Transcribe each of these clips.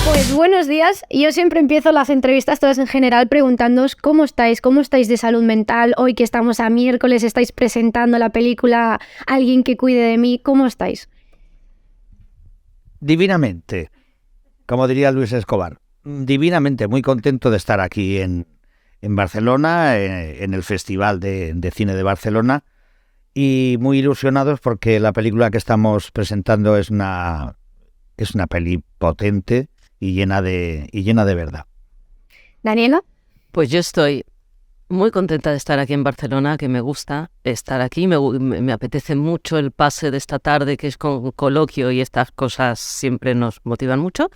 Pues buenos días. Yo siempre empiezo las entrevistas todas en general preguntándoos cómo estáis de salud mental. Hoy que estamos a miércoles, estáis presentando la película Alguien que cuide de mí. ¿Cómo estáis? Divinamente, como diría Luis Escobar. Divinamente, muy contento de estar aquí en Barcelona, en el Festival de Cine de Barcelona, y muy ilusionados porque la película que estamos presentando es una peli potente y llena de verdad. ¿Daniela? Pues yo estoy muy contenta de estar aquí en Barcelona, que me gusta estar aquí. Me apetece mucho el pase de esta tarde, que es con coloquio, y estas cosas siempre nos motivan mucho.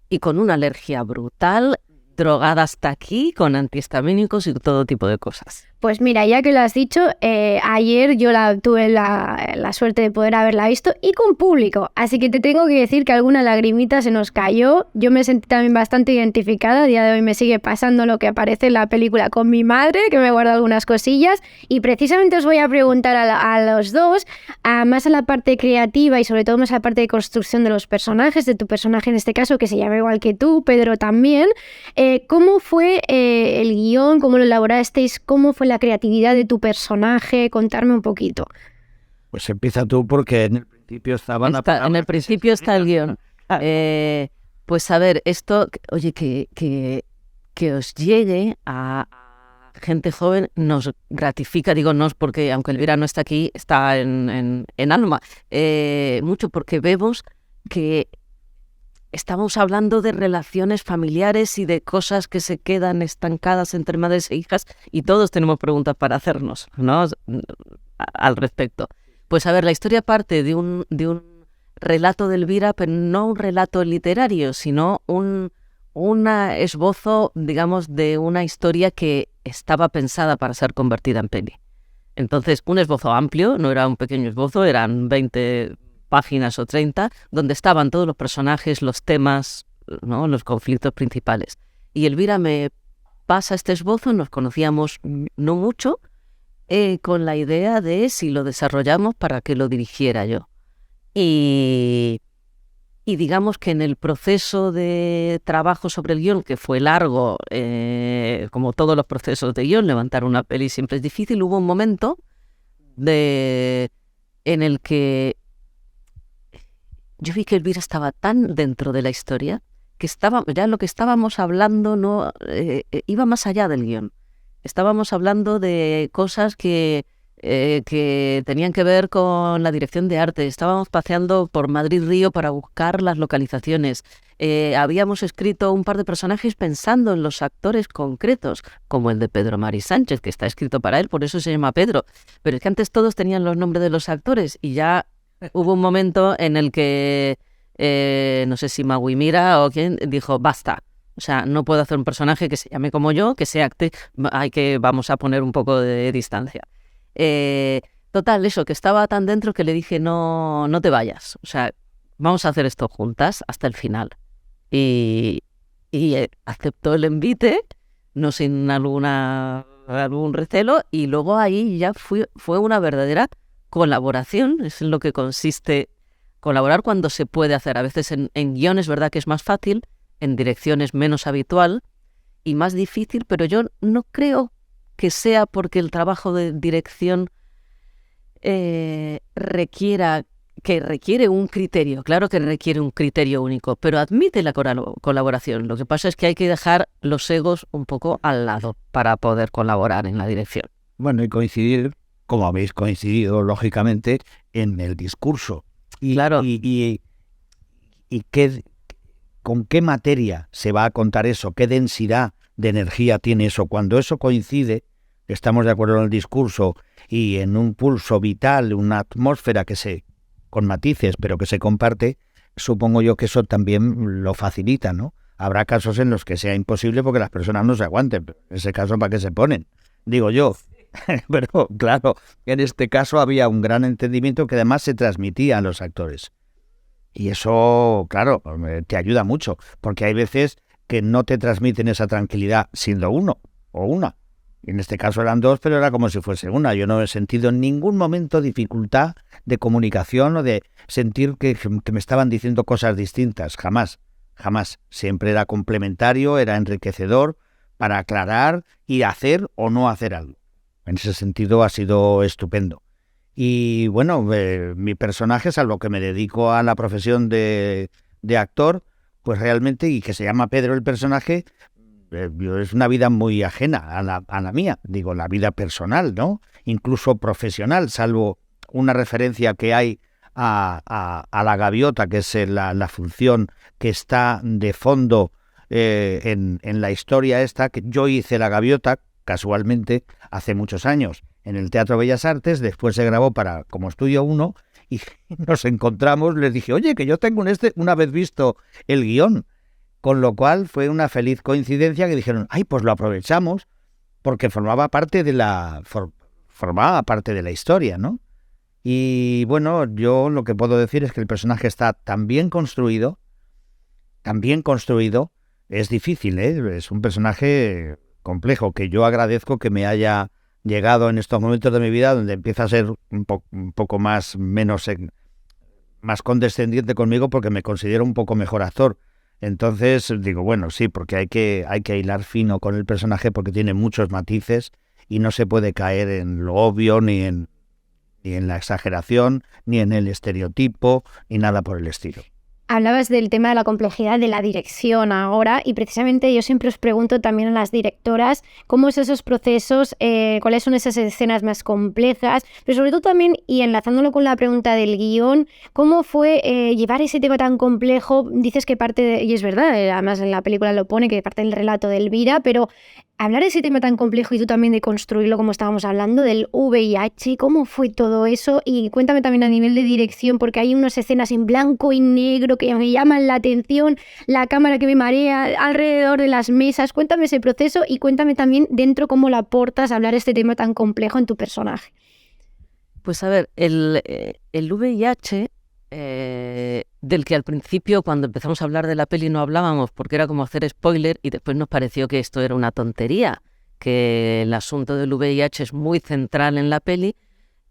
Y con una alergia brutal, drogada hasta aquí, con antihistamínicos y todo tipo de cosas. Pues mira, ya que lo has dicho, ayer yo tuve la suerte de poder haberla visto y con público, así que te tengo que decir que alguna lagrimita se nos cayó. Yo me sentí también bastante identificada, a día de hoy me sigue pasando lo que aparece en la película con mi madre, que me guarda algunas cosillas, y precisamente os voy a preguntar a los dos, más a la parte creativa y sobre todo más a la parte de construcción de los personajes, de tu personaje en este caso, que se llama igual que tú, Pedro también. ¿Cómo fue el guión? ¿Cómo lo elaborasteis? ¿Cómo fue la creatividad de tu personaje? Contarme un poquito. Pues empieza tú, porque en el principio En el principio está el guión. Pues a ver, esto, oye, que os llegue a gente joven nos gratifica, digo nos porque aunque Elvira no está aquí, está en alma, mucho porque vemos que estamos hablando de relaciones familiares y de cosas que se quedan estancadas entre madres e hijas, y todos tenemos preguntas para hacernos, ¿no?, al respecto. Pues a ver, la historia parte de un relato de Elvira, pero no un relato literario, sino un esbozo, digamos, de una historia que estaba pensada para ser convertida en peli. Entonces, un esbozo amplio, no era un pequeño esbozo, eran 20 páginas o 30, donde estaban todos los personajes, los temas, ¿no?, los conflictos principales. Y Elvira me pasa este esbozo, nos conocíamos no mucho, con la idea de si lo desarrollamos para que lo dirigiera yo. Y digamos que en el proceso de trabajo sobre el guión, que fue largo, como todos los procesos de guión, levantar una peli siempre es difícil, hubo un momento en el que yo vi que Elvira estaba tan dentro de la historia que ya lo que estábamos hablando no iba más allá del guión. Estábamos hablando de cosas que tenían que ver con la dirección de arte. Estábamos paseando por Madrid-Río para buscar las localizaciones. Habíamos escrito un par de personajes pensando en los actores concretos, como el de Pedro Mari Sánchez, que está escrito para él, por eso se llama Pedro. Pero es que antes todos tenían los nombres de los actores y ya hubo un momento en el que, no sé si Magui Mira o quién, dijo, basta. O sea, no puedo hacer un personaje que se llame como yo, que sea vamos a poner un poco de distancia. Total, eso, que estaba tan dentro que le dije, no te vayas. O sea, vamos a hacer esto juntas hasta el final. Y aceptó el envite, no sin algún recelo, y luego ahí ya fue una verdadera colaboración. Es en lo que consiste colaborar cuando se puede hacer. A veces en guión es verdad que es más fácil, en dirección es menos habitual y más difícil, pero yo no creo que sea porque el trabajo de dirección requiere un criterio. Claro que requiere un criterio único, pero admite la colaboración. Lo que pasa es que hay que dejar los egos un poco al lado para poder colaborar en la dirección. Bueno, y coincidir, como habéis coincidido, lógicamente, en el discurso. Claro. ¿Con qué materia se va a contar eso? ¿Qué densidad de energía tiene eso? Cuando eso coincide, estamos de acuerdo en el discurso y en un pulso vital, una atmósfera con matices, pero que se comparte, supongo yo que eso también lo facilita, ¿no? Habrá casos en los que sea imposible porque las personas no se aguanten. En ese caso, ¿para qué se ponen? Digo yo. Pero claro, en este caso había un gran entendimiento que además se transmitía a los actores. Y eso, claro, te ayuda mucho, porque hay veces que no te transmiten esa tranquilidad siendo uno o una. Y en este caso eran dos, pero era como si fuese una. Yo no he sentido en ningún momento dificultad de comunicación o de sentir que me estaban diciendo cosas distintas. Jamás, jamás. Siempre era complementario, era enriquecedor para aclarar y hacer o no hacer algo. En ese sentido ha sido estupendo. Y bueno, mi personaje, salvo que me dedico a la profesión de actor, pues realmente, y que se llama Pedro el personaje, es una vida muy ajena a la mía, digo, la vida personal, ¿no? Incluso profesional, salvo una referencia que hay a la gaviota, que es la función que está de fondo en la historia esta, que yo hice la gaviota, casualmente, hace muchos años, en el Teatro Bellas Artes, después se grabó como Estudio 1, y nos encontramos, les dije, oye, que yo tengo una vez visto el guión, con lo cual fue una feliz coincidencia que dijeron, ay, pues lo aprovechamos, porque formaba parte de la historia, ¿no? Y bueno, yo lo que puedo decir es que el personaje está tan bien construido, es difícil, ¿eh? Es un personaje complejo, que yo agradezco que me haya llegado en estos momentos de mi vida donde empieza a ser un poco más condescendiente conmigo, porque me considero un poco mejor actor. Entonces digo, bueno, sí, porque hay que hilar fino con el personaje, porque tiene muchos matices y no se puede caer en lo obvio, ni en la exageración, ni en el estereotipo, ni nada por el estilo. Hablabas del tema de la complejidad de la dirección ahora, y precisamente yo siempre os pregunto también a las directoras cómo es esos procesos, cuáles son esas escenas más complejas, pero sobre todo también, y enlazándolo con la pregunta del guión, cómo fue llevar ese tema tan complejo. Dices que y es verdad, además en la película lo pone, que parte del relato de Elvira, pero hablar de ese tema tan complejo y tú también de construirlo, como estábamos hablando, del VIH, ¿cómo fue todo eso? Y cuéntame también a nivel de dirección, porque hay unas escenas en blanco y negro que me llaman la atención, la cámara que me marea alrededor de las mesas. Cuéntame ese proceso y cuéntame también dentro cómo lo aportas a hablar de este tema tan complejo en tu personaje. Pues a ver, el VIH, del que al principio, cuando empezamos a hablar de la peli, no hablábamos porque era como hacer spoiler, y después nos pareció que esto era una tontería, que el asunto del VIH es muy central en la peli,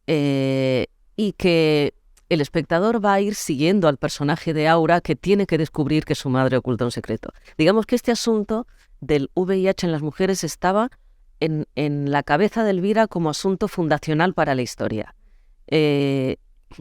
y que el espectador va a ir siguiendo al personaje de Aura, que tiene que descubrir que su madre oculta un secreto. Digamos que este asunto del VIH en las mujeres estaba en la cabeza de Elvira como asunto fundacional para la historia.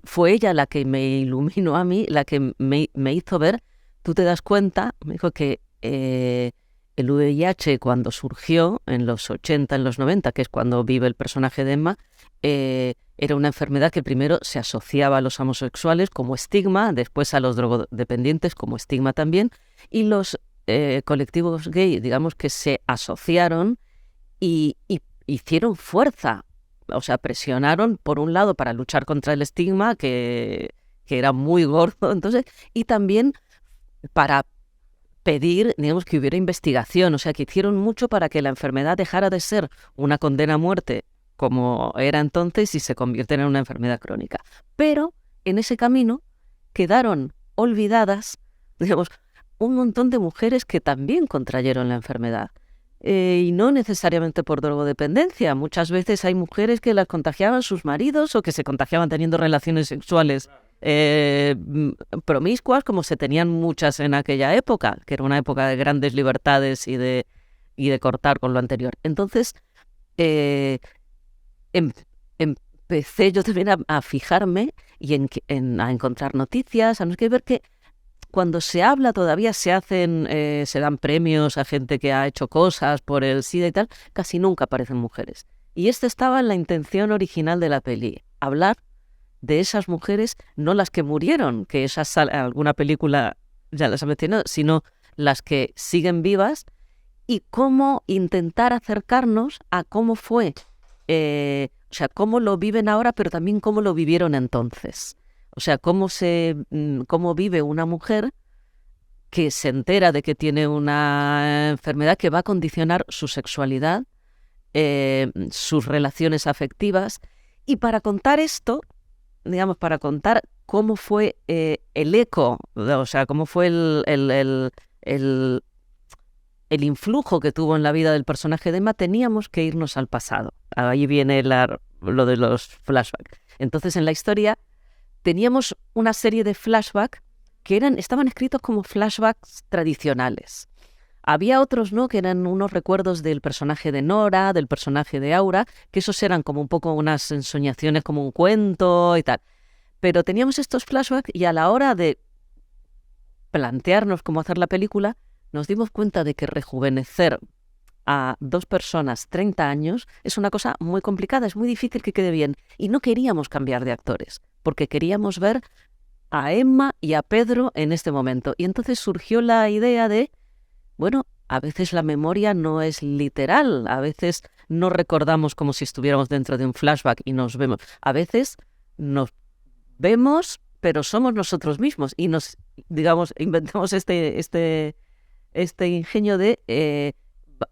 Fue ella la que me iluminó a mí, la que me hizo ver, tú te das cuenta, me dijo que el VIH, cuando surgió en los 80, en los 90, que es cuando vive el personaje de Emma, era una enfermedad que primero se asociaba a los homosexuales como estigma, después a los drogodependientes como estigma también, y los colectivos gay, digamos que se asociaron y hicieron fuerza. O sea, presionaron por un lado para luchar contra el estigma, que era muy gordo, entonces, y también para pedir, digamos, que hubiera investigación. O sea, que hicieron mucho para que la enfermedad dejara de ser una condena a muerte como era entonces y se convirtiera en una enfermedad crónica. Pero en ese camino quedaron olvidadas, digamos, un montón de mujeres que también contrayeron la enfermedad. Y no necesariamente por drogodependencia. Muchas veces hay mujeres que las contagiaban sus maridos o que se contagiaban teniendo relaciones sexuales promiscuas, como se tenían muchas en aquella época, que era una época de grandes libertades y de cortar con lo anterior. Entonces, empecé yo también a fijarme y a encontrar noticias, a no sé qué, ver que cuando se habla todavía se dan premios a gente que ha hecho cosas por el SIDA y tal, casi nunca aparecen mujeres. Y esto estaba en la intención original de la peli, hablar de esas mujeres, no las que murieron, que esas alguna película ya las ha mencionado, sino las que siguen vivas, y cómo intentar acercarnos a cómo fue, o sea, cómo lo viven ahora, pero también cómo lo vivieron entonces. O sea, cómo vive una mujer que se entera de que tiene una enfermedad que va a condicionar su sexualidad, sus relaciones afectivas. Y para contar esto, digamos, para contar cómo fue el eco, o sea, cómo fue el influjo que tuvo en la vida del personaje de Emma, teníamos que irnos al pasado. Ahí viene lo de los flashbacks. Entonces, en la historia, teníamos una serie de flashbacks que estaban escritos como flashbacks tradicionales. Había otros, ¿no?, que eran unos recuerdos del personaje de Nora, del personaje de Aura, que esos eran como un poco unas ensoñaciones, como un cuento y tal. Pero teníamos estos flashbacks y a la hora de plantearnos cómo hacer la película, nos dimos cuenta de que rejuvenecer a 2 personas 30 años es una cosa muy complicada, es muy difícil que quede bien. Y no queríamos cambiar de actores, porque queríamos ver a Emma y a Pedro en este momento. Y entonces surgió la idea de, bueno, a veces la memoria no es literal, a veces no recordamos como si estuviéramos dentro de un flashback y nos vemos. A veces nos vemos, pero somos nosotros mismos y nos, digamos, inventamos este ingenio de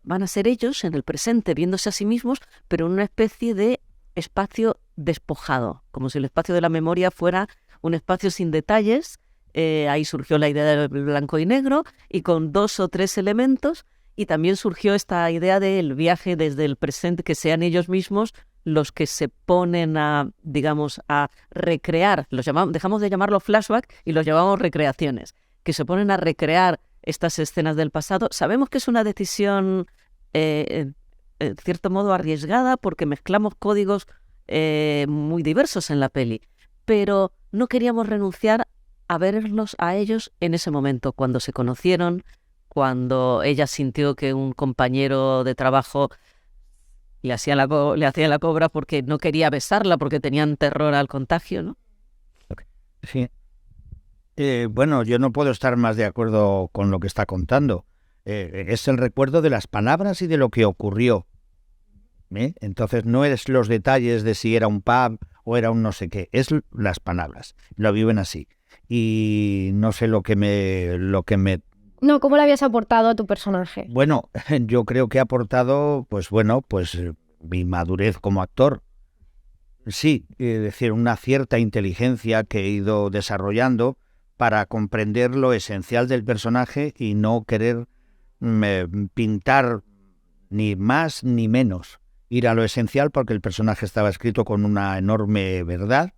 van a ser ellos en el presente viéndose a sí mismos, pero en una especie de espacio despojado, como si el espacio de la memoria fuera un espacio sin detalles. Ahí surgió la idea del blanco y negro y con 2 o 3 elementos, y también surgió esta idea del viaje desde el presente, que sean ellos mismos los que se ponen a, digamos, a recrear, dejamos de llamarlo flashback y los llamamos recreaciones, que se ponen a recrear estas escenas del pasado. Sabemos que es una decisión en cierto modo arriesgada porque mezclamos códigos muy diversos en la peli, pero no queríamos renunciar a verlos a ellos en ese momento, cuando se conocieron, cuando ella sintió que un compañero de trabajo le hacía la cobra porque no quería besarla, porque tenían terror al contagio, ¿no? Sí. Bueno, yo no puedo estar más de acuerdo con lo que está contando. Es el recuerdo de las palabras y de lo que ocurrió. Entonces no es los detalles de si era un pub o era un no sé qué, es las palabras. Lo viven así. Y no sé lo que me... No, ¿cómo le habías aportado a tu personaje? Bueno, yo creo que ha aportado, pues mi madurez como actor. Sí, es decir, una cierta inteligencia que he ido desarrollando para comprender lo esencial del personaje y no querer pintar ni más ni menos. Ir a lo esencial porque el personaje estaba escrito con una enorme verdad,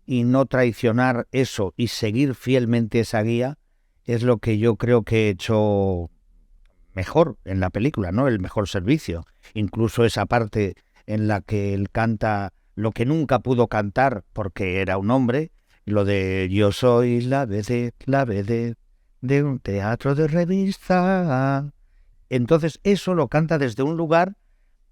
y no traicionar eso y seguir fielmente esa guía es lo que yo creo que he hecho mejor en la película, ¿no? El mejor servicio. Incluso esa parte en la que él canta lo que nunca pudo cantar porque era un hombre, lo de yo soy la vedette de un teatro de revista. Entonces eso lo canta desde un lugar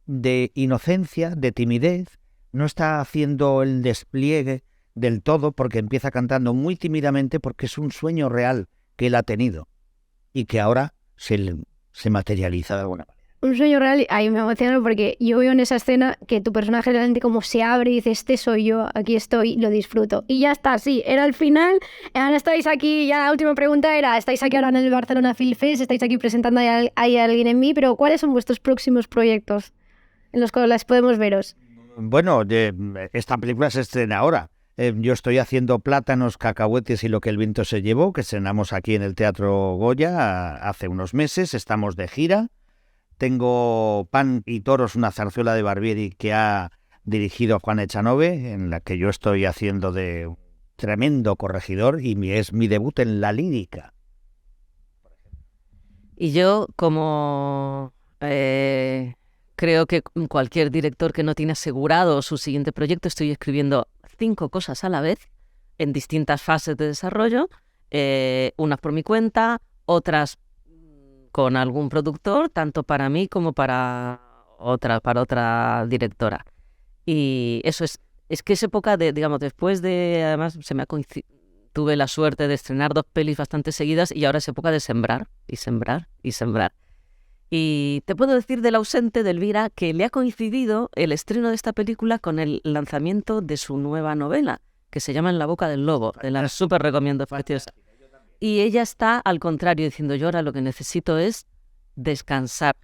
de inocencia, de timidez, no está haciendo el despliegue del todo porque empieza cantando muy tímidamente porque es un sueño real que él ha tenido y que ahora se materializa de alguna manera. Un sueño real, ahí me emociona porque yo veo en esa escena que tu personaje realmente como se abre y dice, este soy yo, aquí estoy, lo disfruto. Y ya está, sí, era el final, ahora estáis aquí, ya la última pregunta era, estáis aquí ahora en el Barcelona Film Fest, estáis aquí presentando ahí a Alguien en mí, pero ¿cuáles son vuestros próximos proyectos en los cuales podemos veros? Bueno, esta película se estrena ahora. Yo estoy haciendo Plátanos, cacahuetes y lo que el viento se llevó, que estrenamos aquí en el Teatro Goya hace unos meses. Estamos de gira. Tengo Pan y Toros, una zarzuela de Barbieri que ha dirigido Juan Echanove, en la que yo estoy haciendo de un tremendo corregidor y es mi debut en la lírica. Y yo, como creo que cualquier director que no tiene asegurado su siguiente proyecto, estoy escribiendo 5 cosas a la vez en distintas fases de desarrollo, unas por mi cuenta, otras con algún productor, tanto para mí como para otra directora. Y eso es que es época de, digamos, después de, además tuve la suerte de estrenar 2 pelis bastante seguidas y ahora es época de sembrar y sembrar y sembrar. Y te puedo decir del ausente de Elvira que le ha coincidido el estreno de esta película con el lanzamiento de su nueva novela, que se llama En la boca del lobo. Te la súper recomiendo, preciosa. Y ella está al contrario, diciendo, yo ahora lo que necesito es descansar.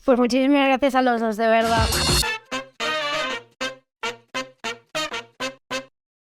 Pues muchísimas gracias a los dos, de verdad.